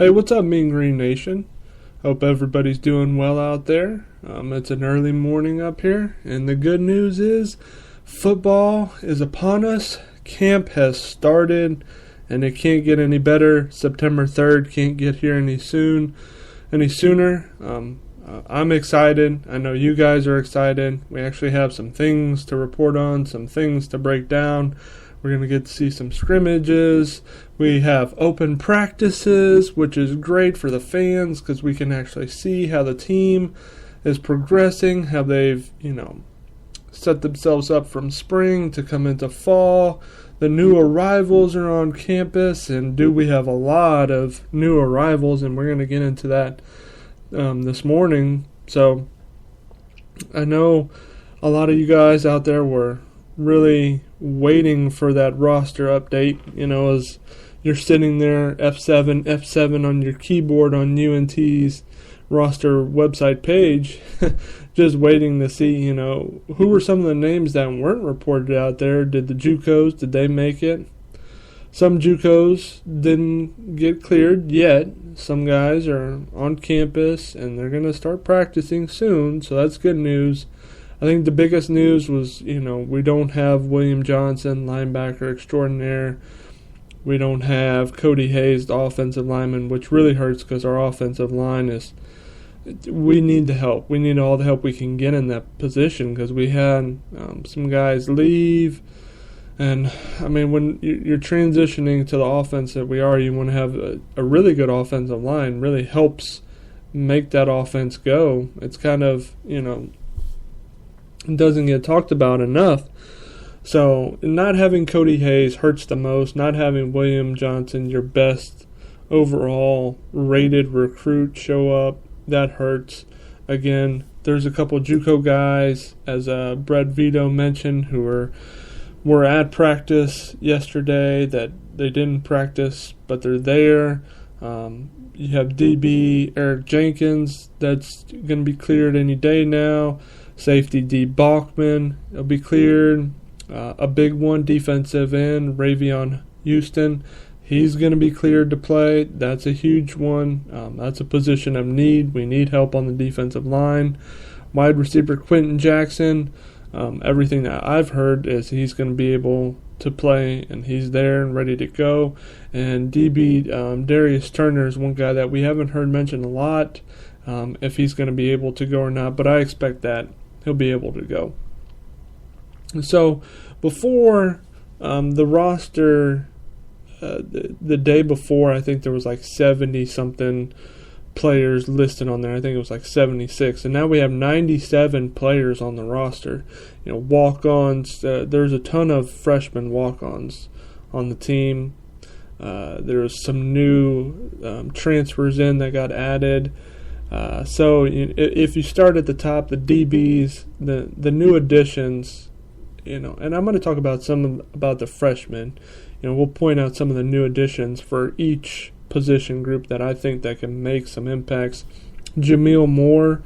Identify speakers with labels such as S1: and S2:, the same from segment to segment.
S1: Hey, what's up, Mean Green Nation? Hope everybody's doing well out there. It's an early morning up here, and the good news is football is upon us. Camp has started, and it can't get any better. September 3rd can't get here any sooner. I'm excited. I know you guys are excited. We actually have some things to report on, some things to break down. We're going to get to see some scrimmages. We have open practices, which is great for the fans because we can actually see how the team is progressing, how they've, set themselves up from spring to come into fall. The new arrivals are on campus, and we have a lot of new arrivals, and we're going to get into that this morning. So I know a lot of you guys out there were really waiting for that roster update, as you're sitting there, F7 on your keyboard on UNT's roster website page, just waiting to see, who were some of the names that weren't reported out there. Did the JUCOs, did they make it? Some JUCOs didn't get cleared yet. Some guys are on campus, and they're going to start practicing soon, so that's good news. I think the biggest news was, we don't have William Johnson, linebacker extraordinaire. We don't have Cody Hayes, the offensive lineman, which really hurts because our offensive line we need the help. We need all the help we can get in that position because we had some guys leave. And, when you're transitioning to the offense that we are, you want to have a really good offensive line. Really helps make that offense go. It's kind of, doesn't get talked about enough. So not having Cody Hayes hurts the most. Not having William Johnson, your best overall rated recruit, show up, that hurts. Again, there's a couple JUCO guys, as Brett Vito mentioned, who were at practice yesterday that they didn't practice, but they're there. You have DB Eric Jenkins that's going to be cleared any day now. Safety D. Bachman will be cleared. A big one, defensive end, Ravion Houston. He's going to be cleared to play. That's a huge one. That's a position of need. We need help on the defensive line. Wide receiver Quentin Jackson. Everything that I've heard is he's going to be able to play, and he's there and ready to go. And DB Darius Turner is one guy that we haven't heard mentioned a lot, if he's going to be able to go or not, but I expect that he'll be able to go. So before the roster, the day before, I think there was like 70-something players listed on there. I think it was like 76. And now we have 97 players on the roster. Walk-ons. There's a ton of freshman walk-ons on the team. There's some new transfers in that got added. So if you start at the top, the DBs, the new additions, and I'm going to talk about about the freshmen. We'll point out some of the new additions for each position group that I think that can make some impacts. Jameel Moore,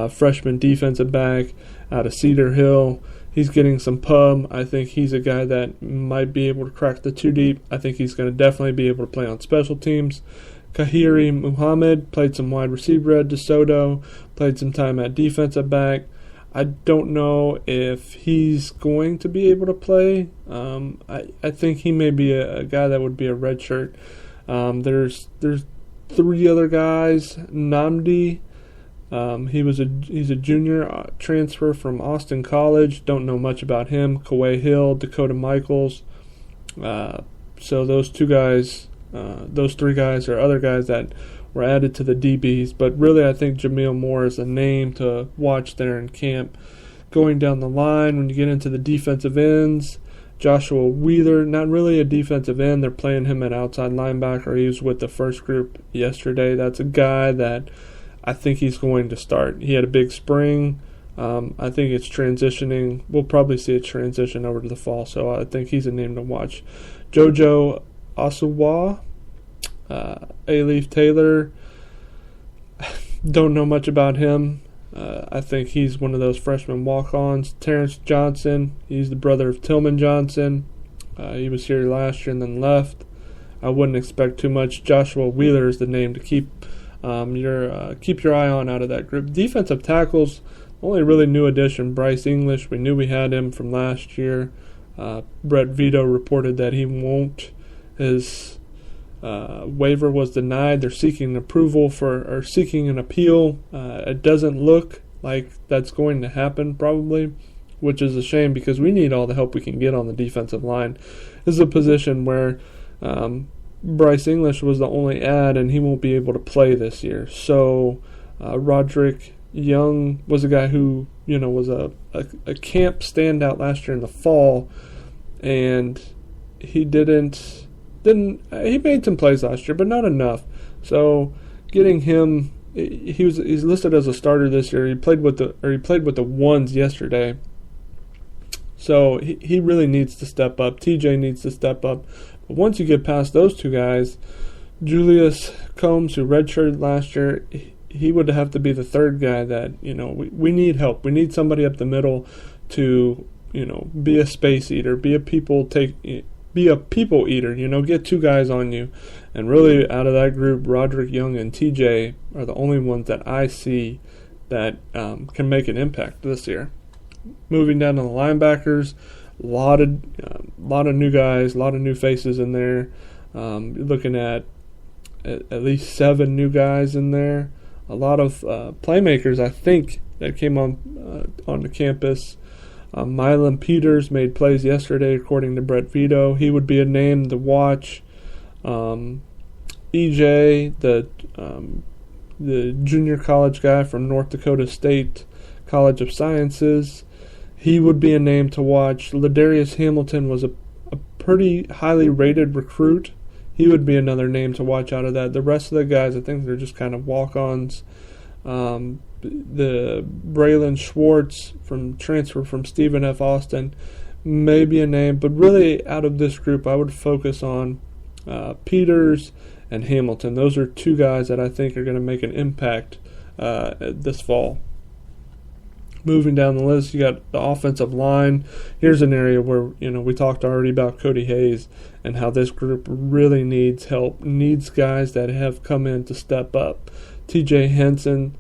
S1: freshman defensive back out of Cedar Hill. He's getting some pub. I think he's a guy that might be able to crack the two deep. I think he's going to definitely be able to play on special teams. Kahiri Muhammad played some wide receiver at DeSoto, played some time at defensive back. I don't know if he's going to be able to play. I think he may be a guy that would be a red shirt. There's three other guys. Namdi, he's a junior transfer from Austin College. Don't know much about him. Kawhi Hill, Dakota Michaels. So those two guys, those three guys are other guys that were added to the DBs. But really, I think Jameel Moore is a name to watch there in camp. Going down the line, when you get into the defensive ends, Joshua Wheeler, not really a defensive end. They're playing him at outside linebacker. He was with the first group yesterday. That's a guy that I think he's going to start. He had a big spring. I think it's transitioning. We'll probably see it transition over to the fall, so I think he's a name to watch. Jojo Asuwa, A-Leaf Taylor, don't know much about him. I think he's one of those freshman walk-ons. Terrence Johnson, he's the brother of Tillman Johnson. He was here last year and then left. I wouldn't expect too much. Joshua Wheeler is the name to keep your eye on out of that group. Defensive tackles, only really new addition, Bryce English. We knew we had him from last year. Brett Vito reported that he won't. His waiver was denied. They're seeking approval or seeking an appeal. It doesn't look like that's going to happen probably, which is a shame because we need all the help we can get on the defensive line. This is a position where Bryce English was the only add, and he won't be able to play this year. So Roderick Young was a guy who was a camp standout last year in the fall, and he he made some plays last year, but not enough. So getting him, he's listed as a starter this year. He played with the ones yesterday. So he really needs to step up. TJ needs to step up. But once you get past those two guys, Julius Combs, who redshirted last year, he would have to be the third guy that we need help. We need somebody up the middle to be a space eater, be a people eater, get two guys on you. And really out of that group, Roderick Young and TJ are the only ones that I see that can make an impact this year. Moving down to the linebackers, a lot of new guys, a lot of new faces in there. You're looking at least 7 new guys in there. A lot of playmakers, I think, that came on the campus. Milan Peters made plays yesterday, according to Brett Vito. He would be a name to watch. EJ, the junior college guy from North Dakota State College of Sciences, he would be a name to watch. Ladarius Hamilton was a pretty highly rated recruit. He would be another name to watch out of that. The rest of the guys, I think they're just kind of walk-ons. The Braylon Schwartz transfer from Stephen F. Austin may be a name, but really out of this group, I would focus on Peters and Hamilton. Those are 2 guys that I think are going to make an impact this fall. Moving down the list, you got the offensive line. Here's an area where, we talked already about Cody Hayes and how this group really needs help, needs guys that have come in to step up. TJ Henson,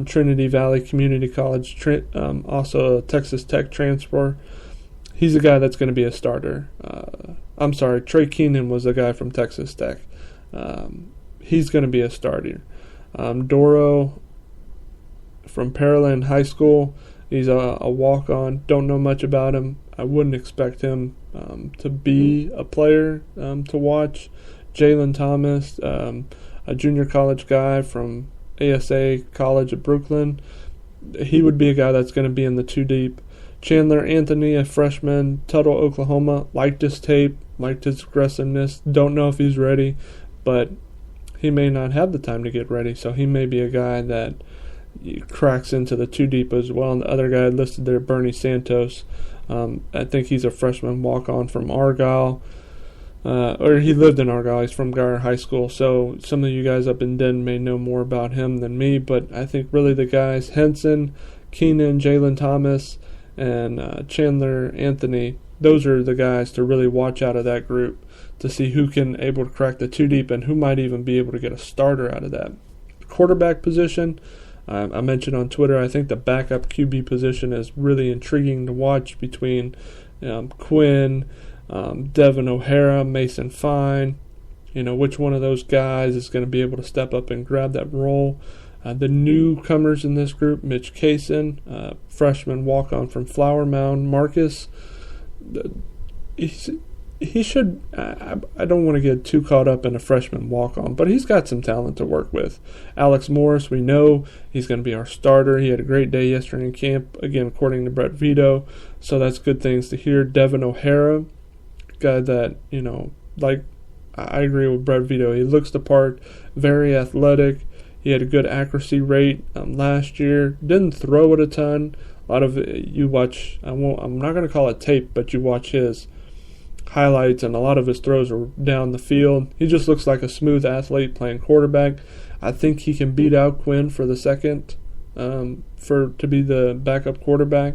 S1: Trinity Valley Community College, also a Texas Tech transfer. He's a guy that's going to be a starter. Trey Keenan was a guy from Texas Tech. He's going to be a starter. Doro from Pearland High School, he's a walk-on. Don't know much about him. I wouldn't expect him to be a player to watch. Jalen Thomas, a junior college guy from ASA College of Brooklyn, he would be a guy that's going to be in the 2 deep. Chandler Anthony, a freshman, Tuttle, Oklahoma, liked his tape, liked his aggressiveness. Don't know if he's ready, but he may not have the time to get ready, so he may be a guy that cracks into the 2 deep as well. And the other guy listed there, Bernie Santos, I think he's a freshman walk-on from Argyle, or he lived in Argyle. He's from Guyer High School, so some of you guys up in Denton may know more about him than me, but I think really the guys, Henson, Keenan, Jalen Thomas, and Chandler Anthony, those are the guys to really watch out of that group to see who can able to crack the 2 deep and who might even be able to get a starter out of that. Quarterback position, I mentioned on Twitter, I think the backup QB position is really intriguing to watch between Quinn, Devin O'Hara, Mason Fine. Which one of those guys is going to be able to step up and grab that role. The newcomers in this group, Mitch Kaysen, freshman walk-on from Flower Mound. Marcus, he should, I don't want to get too caught up in a freshman walk-on, but he's got some talent to work with. Alex Morris, we know he's going to be our starter. He had a great day yesterday in camp, again, according to Brett Vito, so that's good things to hear. Devin O'Hara, guy that, I agree with Brett Vito. He looks the part, very athletic. He had a good accuracy rate last year. Didn't throw it a ton. A lot of it, you watch, I'm not going to call it tape, but you watch his highlights, and a lot of his throws are down the field. He just looks like a smooth athlete playing quarterback. I think he can beat out Quinn for the second, to be the backup quarterback.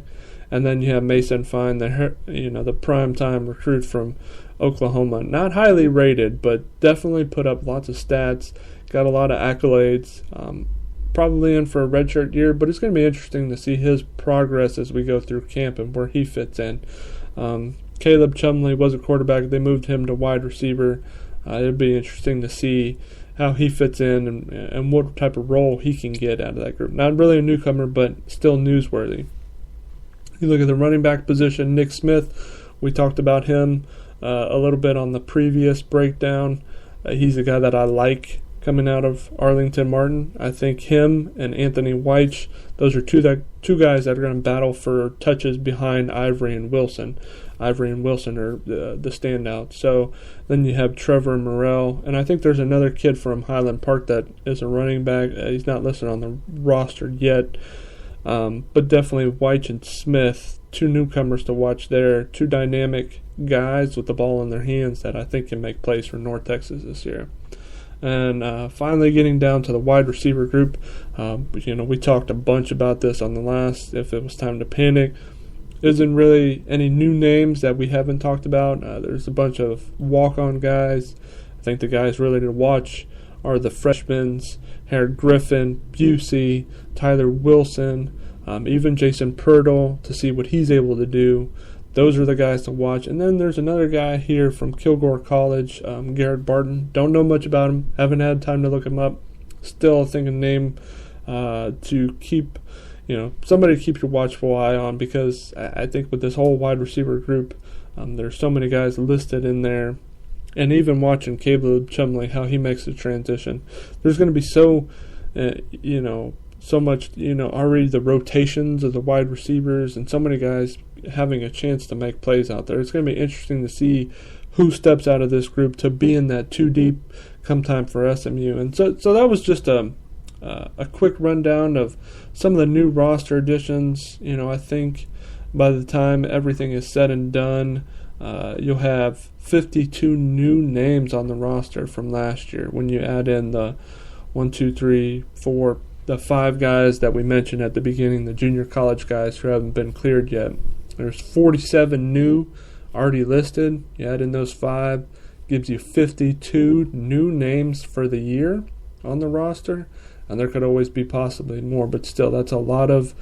S1: And then you have Mason Fine, the prime time recruit from Oklahoma. Not highly rated, but definitely put up lots of stats, got a lot of accolades. Probably in for a redshirt year, but it's going to be interesting to see his progress as we go through camp and where he fits in. Caleb Chumley was a quarterback. They moved him to wide receiver. It'd be interesting to see how he fits in and what type of role he can get out of that group. Not really a newcomer, but still newsworthy. You look at the running back position, Nick Smith. We talked about him a little bit on the previous breakdown. He's a guy that I like coming out of Arlington Martin. I think him and Anthony Weich, those are two guys that are going to battle for touches behind Ivory and Wilson. Ivory and Wilson are the standouts. So then you have Trevor Morrell, and I think there's another kid from Highland Park that is a running back. He's not listed on the roster yet, but definitely Weich and Smith, two newcomers to watch there, two dynamic guys with the ball in their hands that I think can make plays for North Texas this year. And finally getting down to the wide receiver group, we talked a bunch about this on the last If It Was Time to Panic. Isn't really any new names that we haven't talked about. There's a bunch of walk-on guys. I think the guys really to watch are the freshmen, Harold Griffin, Busey, Tyler Wilson, even Jason Pirtle to see what he's able to do. Those are the guys to watch. And then there's another guy here from Kilgore College, Garrett Barton. Don't know much about him. Haven't had time to look him up. Still think a name to keep, somebody to keep your watchful eye on, because I think with this whole wide receiver group, there's so many guys listed in there. And even watching Caleb Chumley, how he makes the transition. There's going to be so much, already the rotations of the wide receivers and so many guys having a chance to make plays out there. It's going to be interesting to see who steps out of this group to be in that too deep come time for SMU. And so that was just a quick rundown of some of the new roster additions. I think by the time everything is said and done, you'll have 52 new names on the roster from last year when you add in the the 5 guys that we mentioned at the beginning, the junior college guys who haven't been cleared yet. There's 47 new already listed. You add in those 5, gives you 52 new names for the year on the roster, and there could always be possibly more, but still, that's a lot of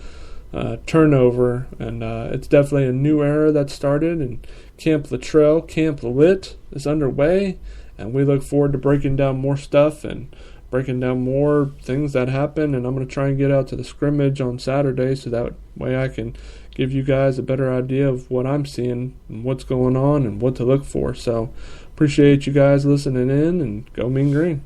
S1: turnover, and it's definitely a new era that started, and Camp Luttrell, Camp Lit is underway, and we look forward to breaking down more stuff and breaking down more things that happen. And I'm going to try and get out to the scrimmage on Saturday so that way I can give you guys a better idea of what I'm seeing and what's going on and what to look for. So appreciate you guys listening in, and go Mean Green.